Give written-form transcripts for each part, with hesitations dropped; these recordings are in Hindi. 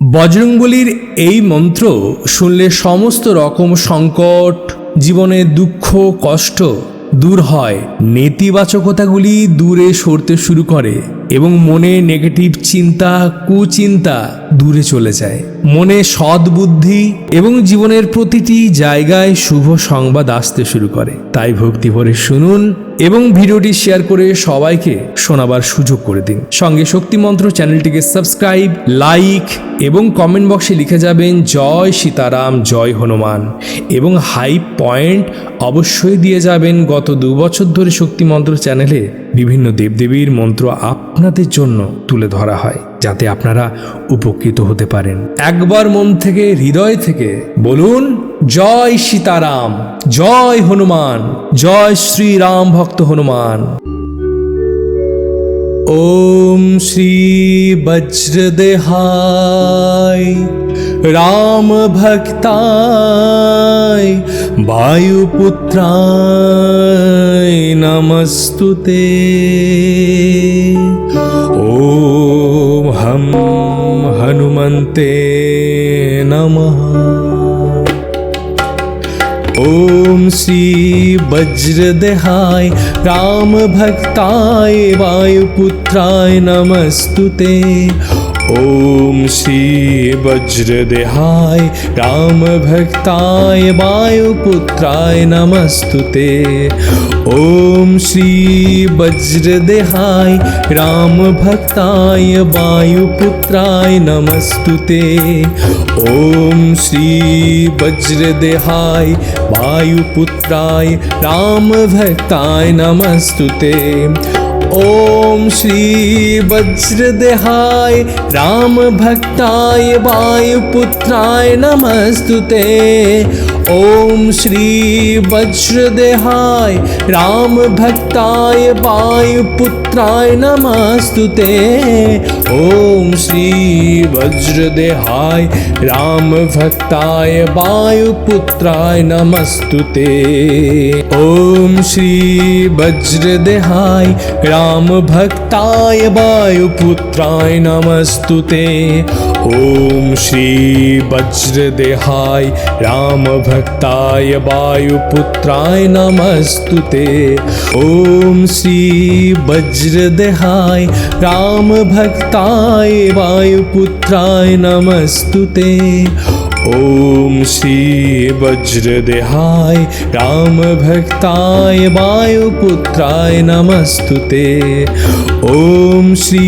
বজরংবলীর এই মন্ত্র শুনলে সমস্ত রকম সংকট, জীবনের দুঃখ কষ্ট দূর হয়, নেতিবাচকতাগুলি দূরে সরতে শুরু করে এবং মনে নেগেটিভ চিন্তা কুচিন্তা দূরে চলে যায়। মনে সদ্বুদ্ধি এবং জীবনের প্রতিটি জায়গায় শুভ সংবাদ আসতে শুরু করে। তাই ভক্তি ভরে শুনুন এবং ভিডিওটি শেয়ার করে সবাইকে শোনাবার সুযোগ করে দিন। সঙ্গে শক্তিমন্ত্র চ্যানেলটিকে সাবস্ক্রাইব, লাইক এবং কমেন্ট বক্সে লিখে যাবেন জয় সীতারাম, জয় হনুমান এবং হাই পয়েন্ট অবশ্যই দিয়ে যাবেন। গত 2 বছর ধরে শক্তিমন্ত্র চ্যানেলে বিভিন্ন দেবদেবীর মন্ত্র আপনাদের জন্য তুলে ধরা হয়, যাতে আপনারা উপকৃত হতে পারেন। একবার মন থেকে, হৃদয় থেকে বলুন জয় সীতারাম, জয় হনুমান, জয় শ্রীরাম ভক্ত হনুমান। ओम श्री वज्रदेहाय राम भक्ताय वायुपुत्राय नमस्तुते। ओम हम हनुमन्ते नमः। ओम श्री वज्रदेहाय राम भक्ताय वायुपुत्राय नमस्तुते। ओम श्री वज्रदेहाय राम भक्ताय वायुपुत्राय नमस्तुते। ओम श्री वज्रदेहाय राम भक्ताय वायुपुत्राय नमस्तुते। ओम श्री वज्रदेहाय वायुपुत्राय राम भक्ताय नमस्तुते। ओम श्री वज्रदेहाय राम भक्ताय वायुपुत्राय नमस्तुते। ओम श्री वज्रदेहाय राम भक्ताय वायुपुत्राय नमस्तुते। ओम श्री वज्रदेहाय राम भक्ताय वायुपुत्राय नमस्तुते। ओम श्री वज्रदेहाय राम भक्ताय वायुपुत्राय नमस्तुते। ओम श्री वज्रदेहाय राम भक्ताय वायुपुत्राय नमस्तुते। ओम श्री वज्रदेहाय राम भक्ताय वायुपुत्राय नमस्तुते। ओम श्री वज्रदेहाय राम भक्ताय वायुपुत्राय नमस्तुते। ओम श्री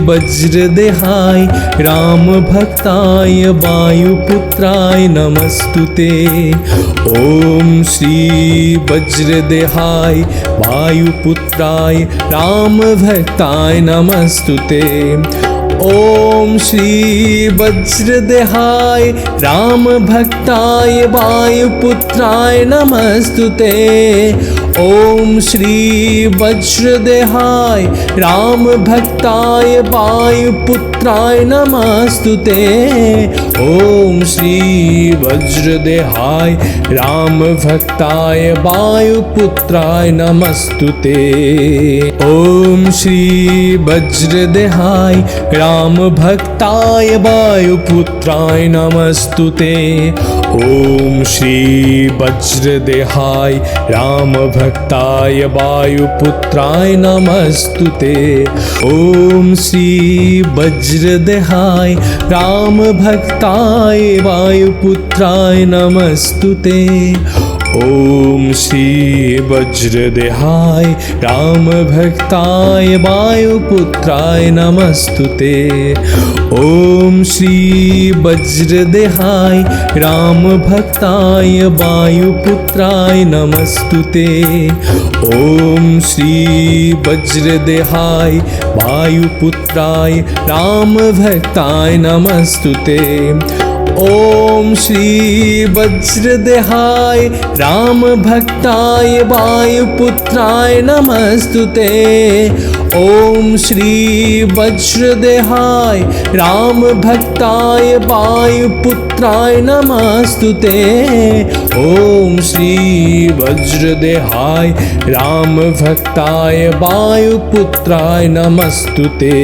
वज्रदेहाय राम भक्ताय वायुपुत्राय नमस्तुते। ओम श्री वज्रदेहाय वायुपुत्राय राम भक्ताय नमस्तुते। ओम श्री वज्रदेहाय राम भक्ताय वायुपुत्राय नमस्तुते। ओम श्री वज्रदेहाय राम भक्ताय वायुपुत्राय नमस्तुते। ओम श्री वज्रदेहाय राम भक्ताय वायुपुत्राय नमस्तुते। ओम श्री वज्रदेहाय राम भक्ताय वायुपुत्राय नमस्तुते। ओम श्री वज्रदेहाय राम भक्ताय वायुपुत्राय नमस्तुते। ओम श्री वज्रदेहाय राम भक्ताय वायुपुत्राय नमस्तुते। ओम श्री वज्रदेहाय राम भक्ताय वायुपुत्राय नमस्तुते। ओम श्री वज्रदेहाय राम भक्ताय वायुपुत्राय नमस्तुते। ओम श्री वज्रदेहाय वायुपुत्राय राम भक्ताय नमस्तुते। ओम श्री वज्रदेहाय राम भक्ताय वायुपुत्राय नमस्तुते। ओम श्री वज्रदेहाय राम भक्ताय वायुपुत्राय नमस्तुते। ओम श्री वज्रदेहाय राम भक्ताय वायुपुत्राय नमस्तुते।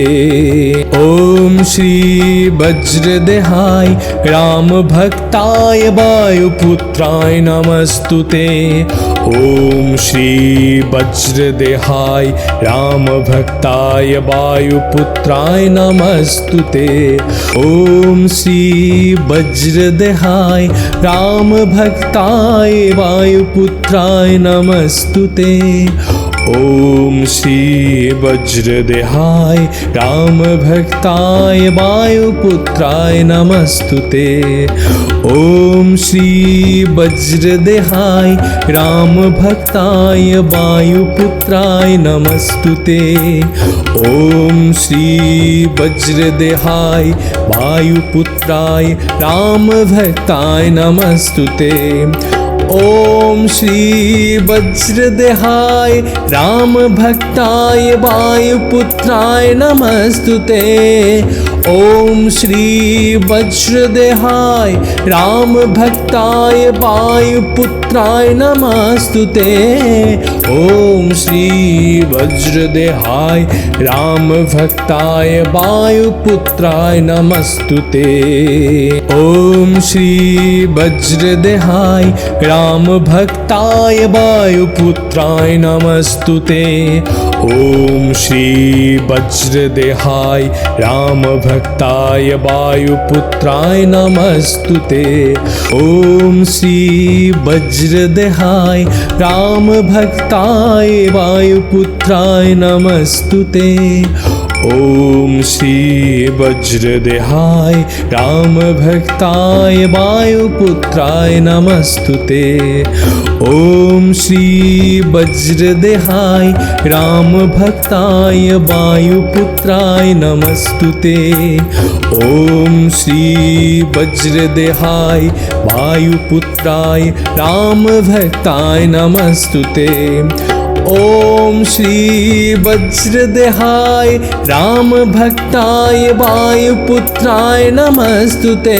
ओम श्री वज्रदेहाय राम भक्ताय वायुपुत्राय नमस्तुते। ओम श्री वज्रदेहाय राम भक्ताय वायुपुत्राय नमस्तुते। ओम श्री वज्रदेहाय राम भक्ताय वायुपुत्राय नमस्तुते। ओम श्री वज्रदेहाय राम भक्ताय वायुपुत्राय नमस्तुते। ओम श्री वज्रदेहाय राम भक्ताय वायुपुत्राय नमस्तुते। ओम श्री वज्रदेहाय वायुपुत्राय राम भक्ताय नमस्तुते। ओम श्री वज्रदेहाय राम भक्ताय वायुपुत्राय नमस्तुते। ओम श्री वज्रदेहाय राम भक्ताय वायुपुत्राय नमस्तुते। ओम श्री वज्रदेहाय राम भक्ताय वायुपुत्राय नमस्तुते। ओम श्री वज्रदेहाय राम भक्ताय वायुपुत्राय नमस्तुते। ओम श्री वज्रदेहाय राम भक्ताय वायुपुत्राय नमस्तुते। ओम श्री वज्रदेहाय राम भक्ताय वायुपुत्राय नमस्तुते। ओम श्री वज्रदेहाय राम भक्ताय वायुपुत्राय नमस्तुते। ओम श्री वज्रदेहाय राम भक्ताय वायुपुत्राय नमस्तुते। ओम श्री वज्रदेहाय वायुपुत्राय राम भक्ताय नमस्तुते। ओम श्री वज्रदेहाय राम भक्ताय वायुपुत्राय नमस्तुते।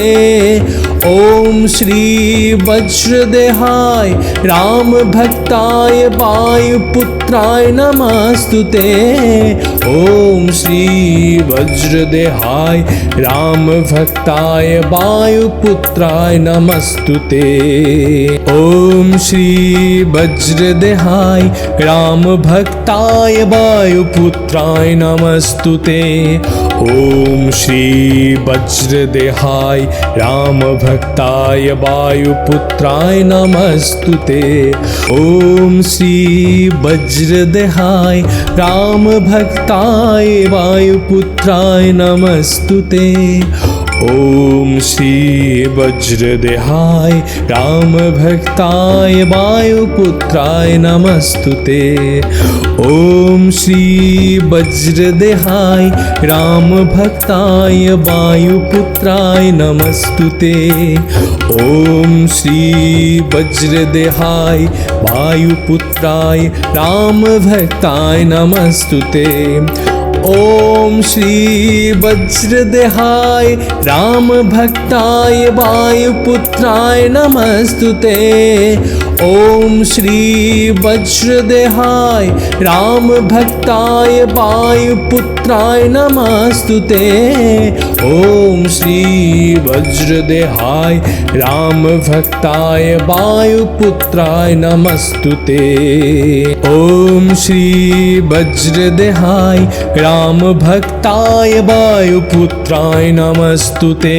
ओम श्री वज्रदेहाय राम भक्ताय वायुपुत्राय नमस्तुते। ओम श्री वज्रदेहाय राम भक्ताय वायुपुत्राय नमस्तुते। ओम श्री वज्रदेहाय राम भक्ताय वायुपुत्राय नमस्तुते। ओम श्री वज्रदेहाय राम भक्ताय वायुपुत्राय नमस्तुते। ओम श्री वज्रदेहाय राम भक्ताय वायुपुत्राय नमस्तुते। ओम श्री वज्रदेहाय राम भक्ताय वायुपुत्राय नमस्तुते। ओम श्री वज्रदेहाय राम भक्ताय वायुपुत्राय नमस्तुते। ओम श्री वज्रदेहाय वायुपुत्राय राम भक्ताय नमस्तुते। ओम श्री वज्रदेहाय राम भक्ताय वायुपुत्राय नमस्तुते। ओम श्री वज्रदेहाय राम भक्ताय वायुपुत्राय नमस्तुते। ओम श्री वज्रदेहाय राम भक्ताय वायुपुत्राय नमस्तुते। ओम श्री वज्रदेहाय राम भक्ताय वायुपुत्राय नमस्तुते।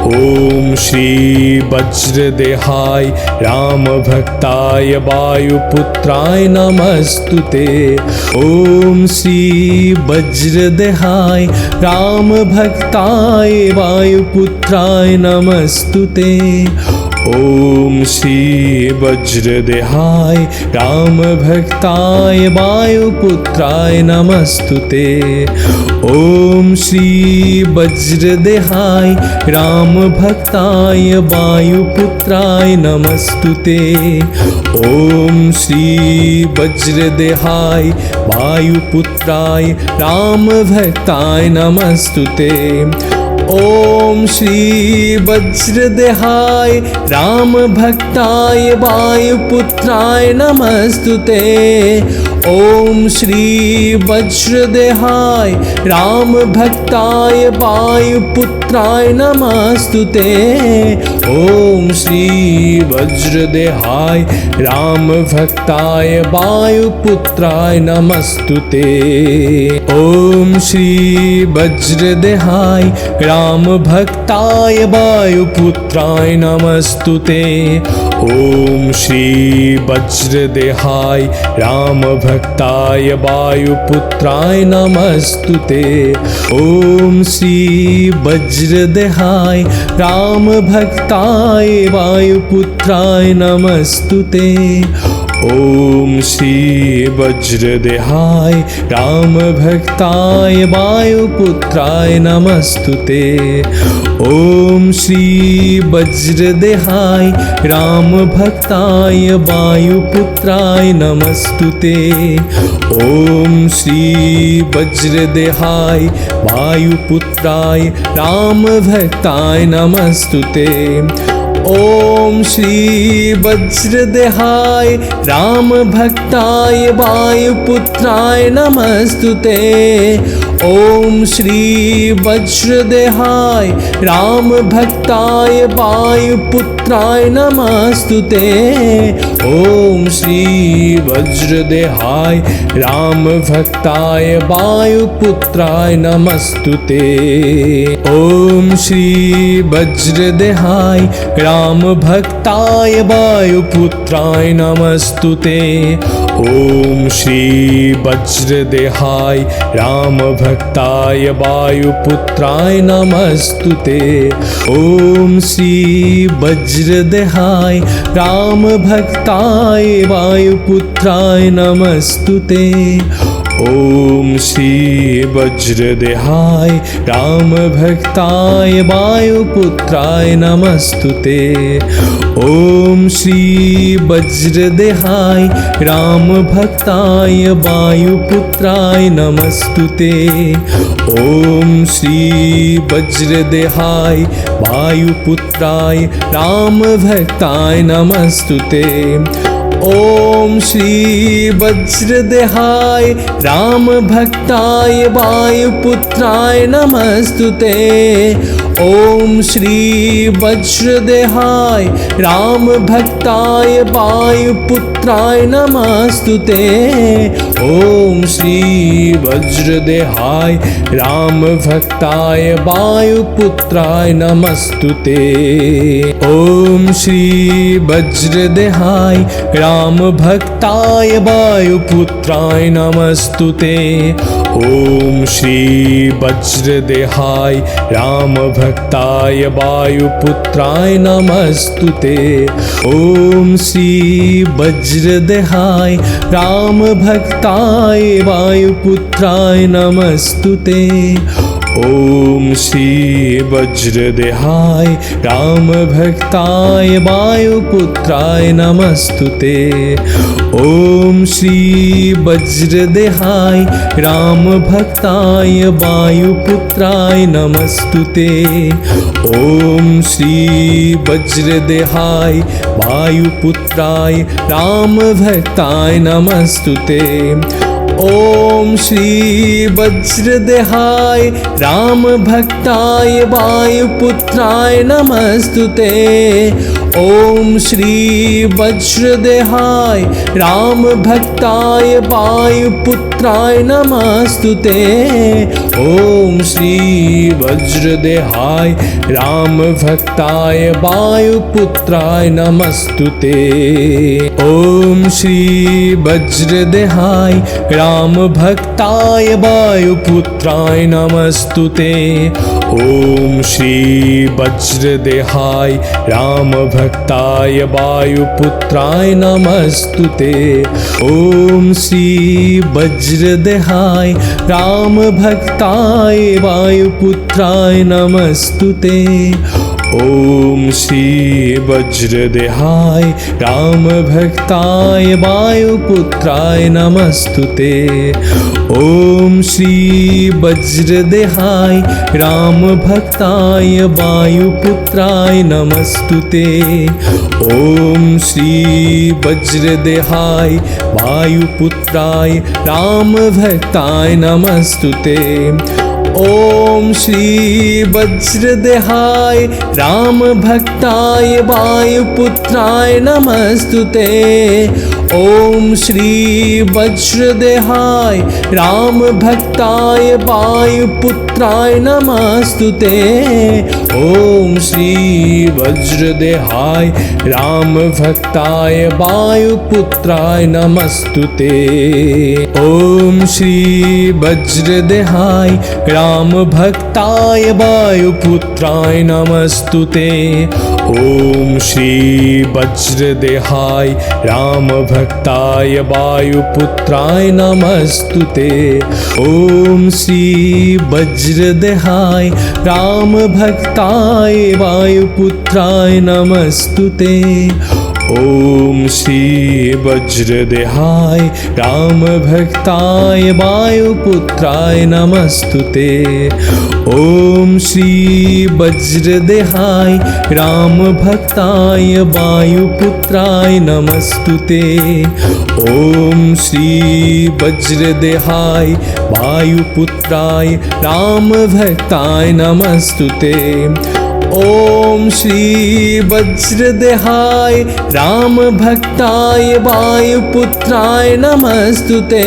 ओम श्री वज्रदेहाय राम भक्ताय वायुपुत्राय नमस्तुते। ओम श्री वज्रदेहाय राम भक्ताय वायुपुत्राय नमस्तुते। ओम श्री वज्रदेहाय राम भक्ताय वायुपुत्राय नमस्तुते। ओम श्री वज्रदेहाय राम भक्ताय वायुपुत्राय नमस्तुते। ओम श्री वज्रदेहाय वायुपुत्राय राम भक्ताय नमस्तुते। ओम श्री वज्रदेहाय राम भक्ताय वायुपुत्राय नमस्तुते। ओम श्री वज्रदेहाय राम भक्ताय वायुपुत्राय नमस्तुते। ओम श्री वज्रदेहाय राम भक्ताय वायुपुत्राय नमस्तुते। ओम श्री वज्रदेहाय राम भक्ताय वायुपुत्राय नमस्तुते। ओम श्री वज्रदेहाय राम भक्ताय वायुपुत्राय नमस्तुते। ओम श्री वज्रदेहाय राम भक्ताय वायुपुत्राय नमस्तुते। ओम श्री वज्रदेहाय राम भक्ताय वायुपुत्राय नमस्तुते। ओम श्री वज्रदेहाय राम भक्ताय वायुपुत्राय नमस्तुते। ओम श्री वज्रदेहाय वायुपुत्राय राम भक्ताय नमस्तुते। ओम श्री वज्रदेहाय राम भक्ताय वायुपुत्राय नमस्तुते। ओम श्री वज्रदेहाय राम भक्ताय वायुपुत्राय नमस्तुते। ओम श्री वज्रदेहाय राम भक्ताय वायुपुत्राय नमस्तुते। ओम श्री वज्रदेहाय राम भक्ताय वायुपुत्राय नमस्तुते। ओम श्री वज्रदेहाय राम भक्ताय वायुपुत्राय नमस्तुते। ओम श्री वज्रदेहाय राम भक्ताय वायुपुत्राय नमस्तुते। ओम श्री वज्रदेहाय राम भक्ताय वायुपुत्राय नमस्तुते। ओम श्री वज्रदेहाय राम भक्ताय वायुपुत्राय नमस्तुते। ओम श्री वज्रदेहाय वायुपुत्राय राम भक्ताय नमस्तुते। ओम श्री वज्रदेहाय राम भक्ताय वायुपुत्राय नमस्तुते। ओम श्री वज्रदेहाय राम भक्ताय वायुपुत्राय नमस्तुते। ओम श्री वज्रदेहाय राम भक्ताय वायुपुत्राय नमस्तुते। ओम श्री वज्रदेहाय राम भक्ताय वायुपुत्राय नमस्तुते। ओम श्री वज्रदेहाय राम भक्ताय वायुपुत्राय नमस्तुते। ओम श्री वज्रदेहाय राम भक्ताय वायुपुत्राय नमस्तुते। ओम श्री वज्रदेहाय राम भक्ताय वायुपुत्राय नमस्तुते। ओम श्री वज्रदेहाय राम भक्ताय वायुपुत्राय नमस्तुते। ओम श्री वज्रदेहाय वायुपुत्राय राम भक्ताय नमस्तुते। ओम श्री वज्रदेहाय राम भक्ताय वायुपुत्राय नमस्तुते। ओम श्री वज्रदेहाय राम भक्ताय वायुपुत्राय वायुपुत्राय नमस्तुते। ओम श्री वज्रदेहाय रामभक्ताय वायुपुत्राय नमस्तुते। ओम श्री वज्रदेहाय रामभक्ताय वायुपुत्राय नमस्तुते। ओम श्री वज्रदेहाय रामभक्ताय वायुपुत्राय नमस्तुते। ओम श्री वज्रदेहाय रामभक्ताय वायुपुत्राय नमस्तुते। ओम श्री वज्रदेहाय रामभक्ताय वायुपुत्राय नमस्तुते। ओम श्री वज्रदेहाय रामभक्ताय वायुपुत्राय नमस्तुते। ओम श्री वज्रदेहाय वायुपुत्राय रामभक्ताय नमस्तुते। ओम श्री वज्रदेहाय रामभक्ताय वायुपुत्राय नमस्तुते। ओम श्री वज्रदेहाय रामभक्ताय वायुपुत्राय नमस्तुते। ओम श्री वज्रदेहाय रामभक्ताय वायुपुत्राय नमस्तुते। ओम श्री वज्रदेहाय रामभक्ताय वायुपुत्राय नमस्तुते। ओम श्री वज्रदेहाय रामभक्ताय वायुपुत्राय नमस्तुते। ओम श्री वज्रदेहाय रामभक्ताय वायुपुत्राय नमस्तुते। ओम श्री वज्रदेहाय रामभक्ताय वायुपुत्राय नमस्तुते। ओम श्री वज्रदेहाय रामभक्ताय वायुपुत्राय नमस्तुते। ओम श्री वज्रदेहाय वायुपुत्राय रामभक्ताय नमस्तुते। ओम श्री वज्रदेहाय रामभक्ताय वायुपुत्राय नमस्तुते।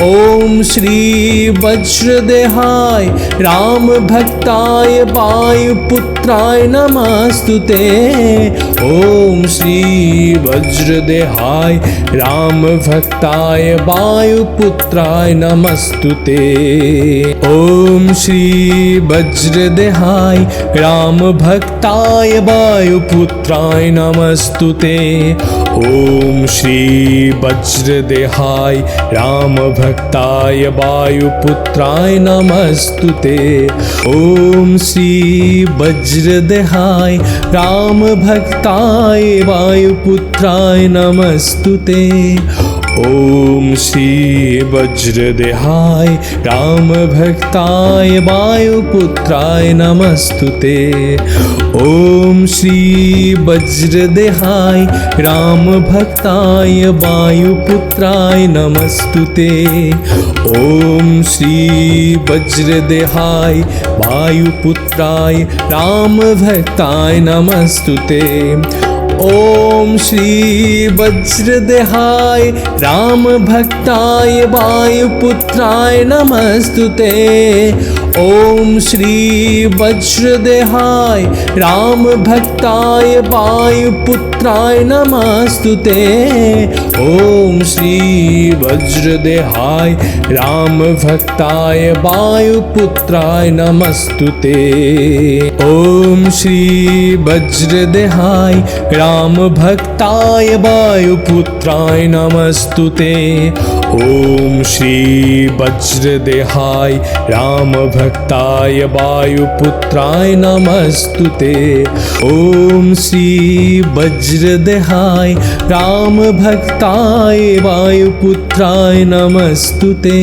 ओम श्री वज्रदेहाय रामभक्ताय वायुपुत्राय नमस्तुते। ओम श्री वज्रदेहाय रामभक्ताय वायुपुत्राय नमस्तुते। ओम श्री वज्रदेहाय रामभक्ताय वायुपुत्राय नमस्तुते। ओम श्री वज्रदेहाय रामभक्ताय वायुपुत्राय नमस्तुते। ओम श्री वज्रदेहाय रामभक्ताय वायुपुत्राय नमस्तुते। ओम श्री वज्रदेहाय रामभक्ताय वायुपुत्राय नमस्तुते। ओम श्री वज्रदेहाय रामभक्ताय वायुपुत्राय नमस्तुते। ओम श्री वज्रदेहाय वायुपुत्राय रामभक्ताय नमस्तुते। ओम श्री वज्रदेहाय रामभक्ताय वायुपुत्राय नमस्तुते। ओम श्री वज्रदेहाय रामभक्ताय वायुपुत्राय नमस्तुते। ओम श्री वज्रदेहाय रामभक्ताय वायुपुत्राय नमस्तुते। ओम श्री वज्रदेहाय रामभक्ताय वायुपुत्राय नमस्तुते। ओम श्री वज्रदेहाय रामभक्ताय वायुपुत्राय नमस्तुते। ओम श्री वज्रदेहाय रामभक्ताय वायुपुत्राय नमस्तुते।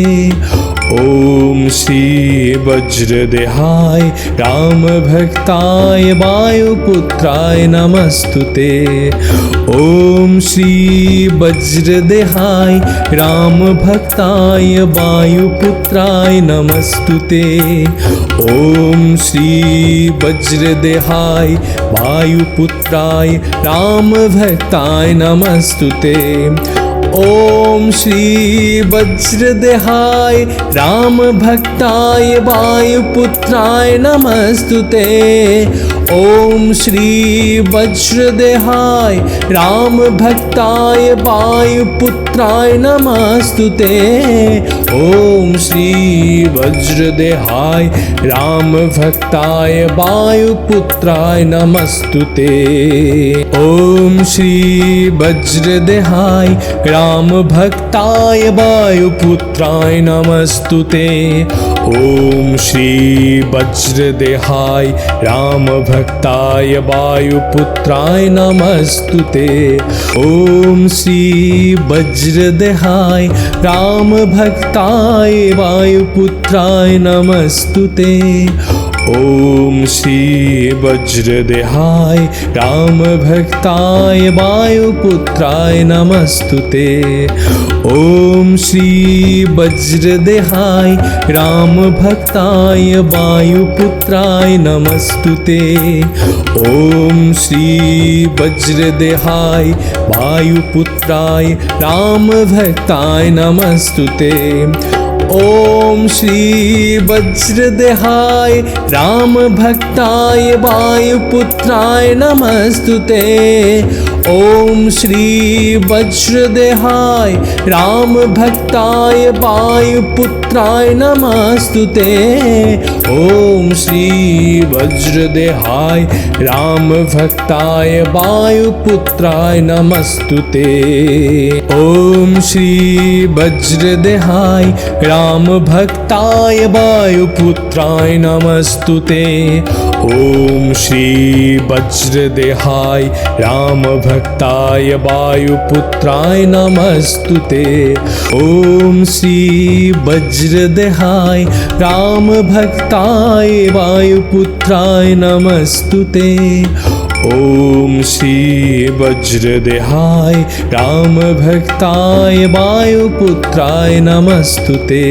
ओम श्री वज्रदेहाय रामभक्ताय वायुपुत्राय नमस्तुते। ओम श्री वज्रदेहाय रामभक्ताय वायुपुत्राय नमस्तुते। ओम श्री वज्रदेहाय वायुपुत्राय रामभक्ताय नमस्तुते। ओम श्री वज्रदेहाय राम भक्ताय वायुपुत्राय नमस्तुते। ओम श्री वज्रदेहाय राम भक्ताय वायुपुत्राय नमस्तुते। ओम श्री वज्रदेहाय राम भक्ताय वायुपुत्राय नमस्तुते। ओम श्री वज्रदेहाय राम भक्ताय वायुपुत्राय नमस्तुते। ओम श्री वज्रदेहाय राम भक्ताय वायुपुत्राय नमस्तुते। ओम श्री वज्रदेहाय राम भक्ताय वायुपुत्राय नमस्तुते। ओम श्री वज्रदेहाय राम भक्ताय वायुपुत्राय नमस्तुते। ओम श्री वज्रदेहाय राम भक्ताय वायुपुत्राय नमस्तुते। ओम श्री वज्रदेहाय वायुपुत्राय राम भक्ताय नमस्तुते। ओम श्री वज्रदेहाय राम भक्ताय वायुपुत्राय नमस्तुते। ओम श्री वज्रदेहाय राम भक्ताय वायुपुत्राय नमस्तुते। ओम श्री वज्रदेहाय राम भक्ताय वायुपुत्राय नमस्तुते। ओम श्री वज्रदेहाय राम भक्ताय वायुपुत्राय नमस्तुते। ओम श्री वज्रदेहाय राम भक्ताय वायुपुत्राय नमस्तुते। ओम श्री वज्रदेहाय राम भक्ताय वायुपुत्राय नमस्तुते। ओम श्री वज्रदेहाय राम भक्ताय वायुपुत्राय नमस्तुते।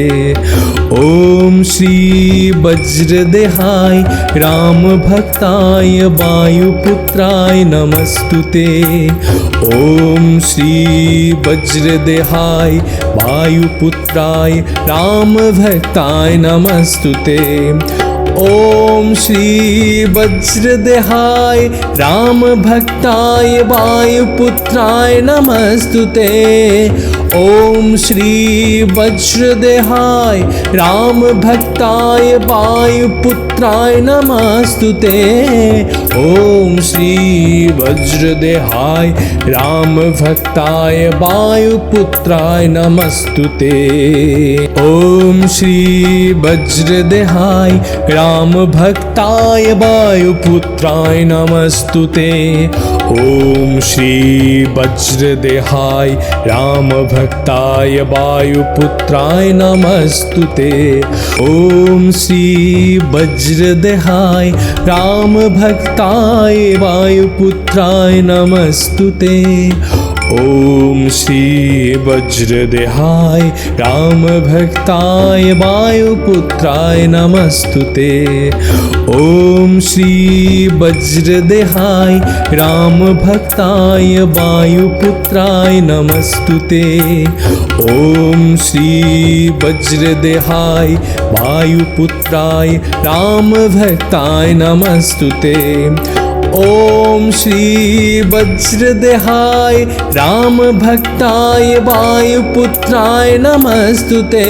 ओम श्री वज्रदेहाय राम भक्ताय वायुपुत्राय नमस्तुते। ओम श्री वज्रदेहाय वायुपुत्राय राम भक्ताय नमस्तुते। ओम श्री वज्रदेहाय राम भक्ताय वायुपुत्राय नमस्तुते। ओम श्री वज्रदेहाय राम भक्ताय वायुपुत्राय नमस्तुते। ओम श्री वज्रदेहाय राम भक्ताय वायुपुत्राय नमस्तुते। ओम श्री वज्रदेहाय राम भक्ताय वायुपुत्राय नमस्तुते। ओम श्री वज्रदेहाय राम भक्ताय वायुपुत्राय नमस्तुते। ओम श्री वज्रदेहाय राम भक्ताय वायुपुत्राय नमस्तुते। ओम श्री वज्रदेहाय राम भक्ताय वायुपुत्राय नमस्तुते। ओम श्री वज्रदेहाय राम भक्ताय वायुपुत्राय नमस्तुते। ओम श्री वज्रदेहाय वायुपुत्राय राम भक्ताय नमस्तुते। ओम श्री वज्रदेहाय राम भक्ताय वायुपुत्राय नमस्तुते।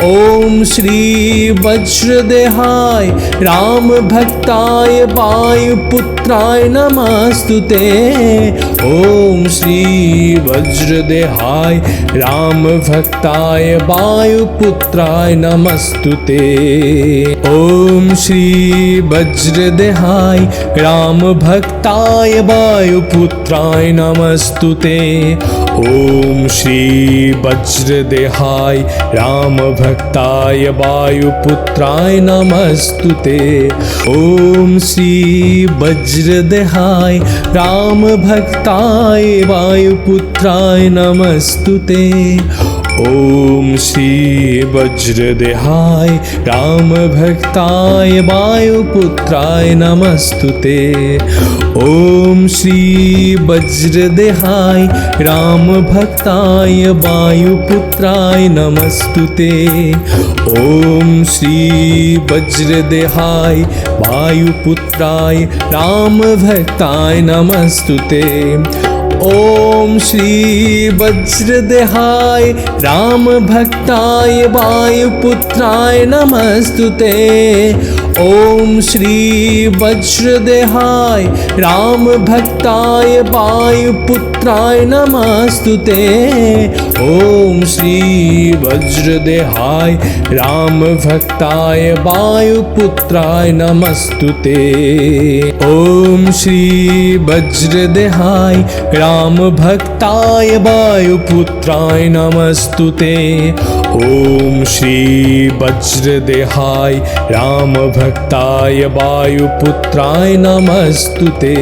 ओम श्री वज्रदेहाय राम भक्ताय वायुपुत्राय नमस्तुते। ओम श्री वज्रदेहाय राम भक्ताय वायुपुत्राय नमस्तुते। ओम श्री वज्रदेहाय राम भक्ताय वायुपुत्राय नमस्तुते। ओम श्री वज्रदेहाय राम भक्ताय वायुपुत्राय नमस्तुते। ओम श्री वज्रदेहाय राम भक्ताय वायुपुत्राय नमस्तुते। ओम श्री वज्रदेहाय रामभक्ताय वायुपुत्राय नमस्तुते। ओम श्री वज्रदेहाय रामभक्ताय वायुपुत्राय नमस्तुते। ओम श्री वज्रदेहाय वायुपुत्राय रामभक्ताय नमस्तुते। ओम श्री वज्रदेहाय रामभक्ताय वायुपुत्राय नमस्तुते। ओम श्री वज्रदेहाय रामभक्ताय वायुपुत्राय नमस्तुते। ओम श्री वज्रदेहाय रामभक्ताय वायुपुत्राय नमस्तुते। ओम श्री वज्रदेहाय रामभक्ताय वायुपुत्राय नमस्तुते। ओम श्री वज्रदेहाय रामभक्ताय वायुपुत्राय नमस्तुते।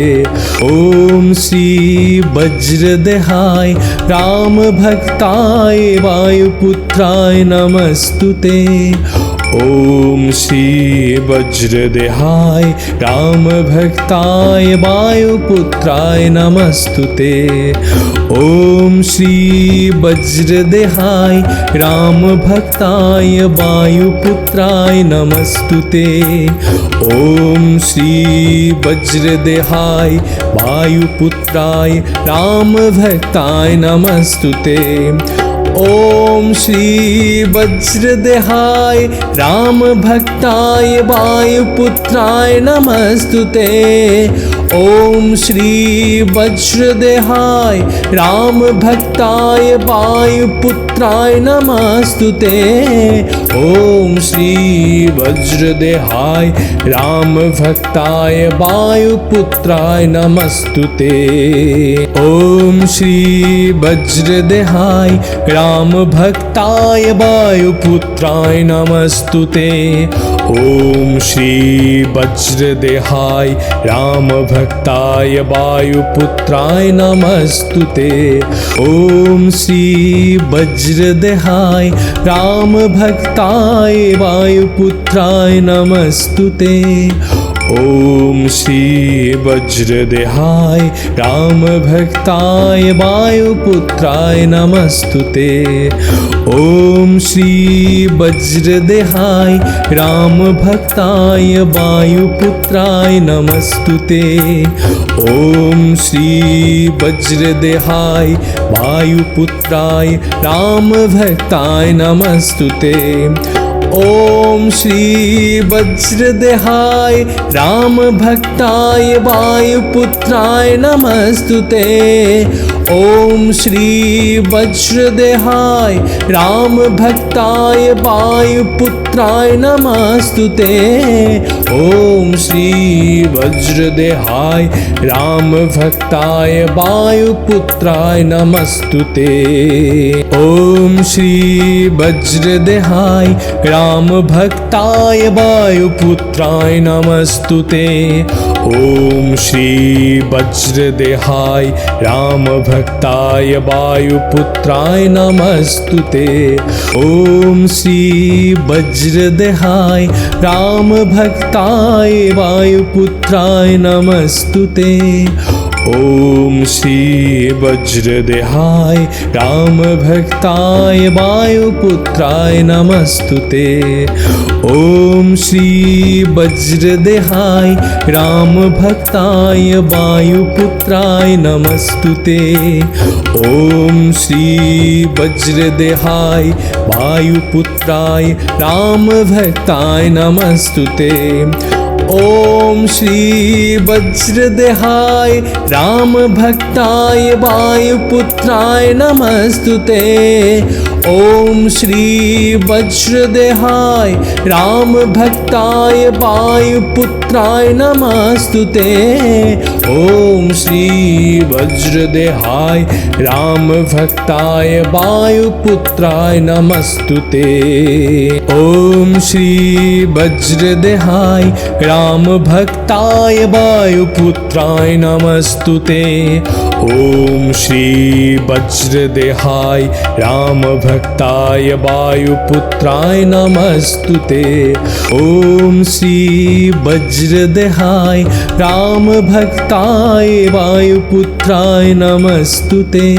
ओम श्री वज्रदेहाय रामभक्ताय वायुपुत्राय नमस्तुते। ओम श्री वज्रदेहाय रामभक्ताय वायुपुत्राय नमस्तुते। ओम श्री वज्रदेहाय रामभक्ताय वायुपुत्राय नमस्तुते। ओम श्री वज्रदेहाय वायुपुत्राय रामभक्ताय नमस्तुते। ओम श्री वज्रदेहाय रामभक्ताय वायुपुत्राय नमस्तुते। ओम श्री वज्रदेहाय रामभक्ताय वायुपुत्राय नमस्तुते। ओम श्री वज्रदेहाय रामभक्ताय वायुपुत्राय नमस्तुते। ओम श्री वज्रदेहाय रामभक्ताय वायुपुत्राय नमस्तुते। ओम श्री वज्रदेहाय रामभक्ताय वायुपुत्राय नमस्तुते। ओम श्री वज्रदेहाय रामभक्ताय वायुपुत्राय नमस्तुते। ओम श्री वज्रदेहाय रामभक्ताय वायुपुत्राय नमस्तुते। ओम श्री वज्रदेहाय रामभक्ताय वायुपुत्राय नमस्तुते। ओम श्री वज्रदेहाय वायुपुत्राय रामभक्ताय नमस्तुते। ओम श्री वज्रदेहाय रामभक्ताय वायुपुत्राय नमस्तुते। ओम श्री वज्रदेहाय रामभक्ताय वायुपुत्राय नमस्तुते। ओम श्री वज्रदेहाय रामभक्ताय वायुपुत्राय नमस्तुते। ओम श्री वज्रदेहाय रामभक्ताय वायुपुत्राय नमस्तुते। ओम श्री वज्रदेहाय रामभक्ताय वायुपुत्राय नमस्तुते। ओम श्री वज्रदेहाय रामभक्ताय वायुपुत्राय नमस्तुते। ओम श्री वज्रदेहाय रामभक्ताय वायुपुत्राय नमस्तुते। ओम श्री वज्रदेहाय रामभक्ताय वायुपुत्राय नमस्तुते। ओम श्री वज्रदेहाय वायुपुत्राय रामभक्ताय नमस्तुते। ओम श्री वज्रदेहाय रामभक्ताय वायुपुत्राय नमस्तुते। ओम श्री वज्रदेहाय रामभक्ताय वायुपुत्राय नमस्तुते। ओम श्री वज्रदेहाय रामभक्ताय वायुपुत्राय नमस्तुते। ओम श्री वज्रदेहाय राम भक्ताय वायुपुत्राय नमस्तुते। ओम श्री वज्रदेहाय राम भक्ताय वायुपुत्राय नमस्तुते। ओम श्री वज्रदेहाय राम भक्ताय वायुपुत्राय नमस्तुते।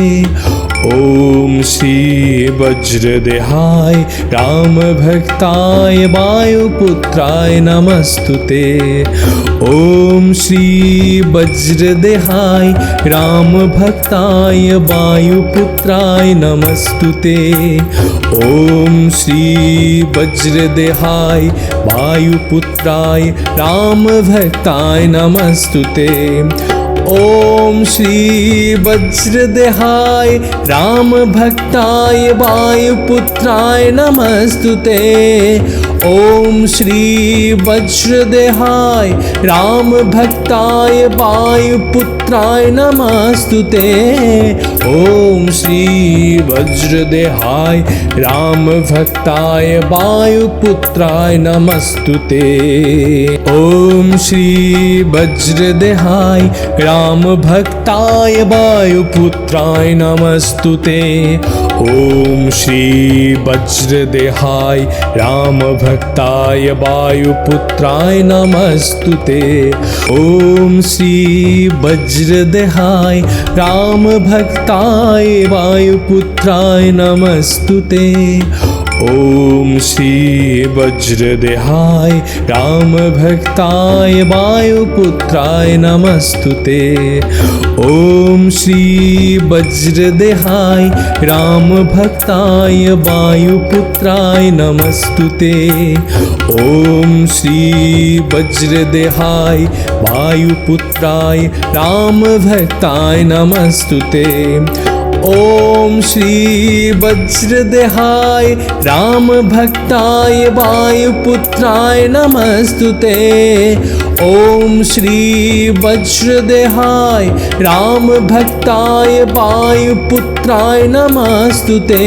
ओम श्री वज्रदेहाय राम भक्ताय वायुपुत्राय नमस्तुते। ओम श्री वज्रदेहाय राम भक्ताय वायुपुत्राय नमस्तुते। ओम श्री वज्रदेहाय वायुपुत्राय राम भक्ताय नमस्तुते। ओम श्री वज्रदेहाय राम भक्ताय वायुपुत्राय नमस्तुते। ओम श्री वज्रदेहाय राम भक्ताय वायुपुत्राय नमस्तुते। ओम श्री वज्रदेहाय राम भक्ताय वायुपुत्राय नमस्तुते। ओम श्री वज्रदेहाय राम भक्ताय वायुपुत्राय नमस्तुते। ओम श्री वज्रदेहाय राम भक्ताय वायुपुत्राय नमस्तुते। ओम श्री वज्रदेहाय राम भक्ताय वायुपुत्राय नमस्तुते। ओम श्री वज्रदेहाय राम भक्ताय वायुपुत्राय नमस्तुते। ओम श्री वज्रदेहाय राम भक्ताय वायुपुत्राय नमस्तुते। ओम श्री वज्रदेहाय वायुपुत्राय राम भक्ताय नमस्तुते। ओम श्री वज्रदेहाय राम भक्ताय वायुपुत्राय नमस्तुते। ओम श्री वज्रदेहाय राम भक्ताय वायुपुत्राय नमस्तुते।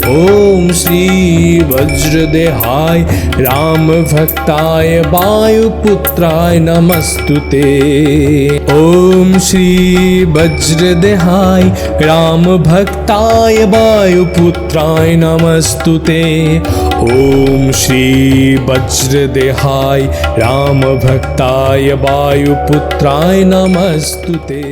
ओम श्री वज्रदेहाय राम भक्ताय वायुपुत्राय नमस्तुते। ओम श्री वज्रदेहाय राम भक्ताय वायुपुत्राय नमस्तुते। ओम श्री वज्रदेहाय राम भक्ताय वायुपुत्राय नमस्तुते।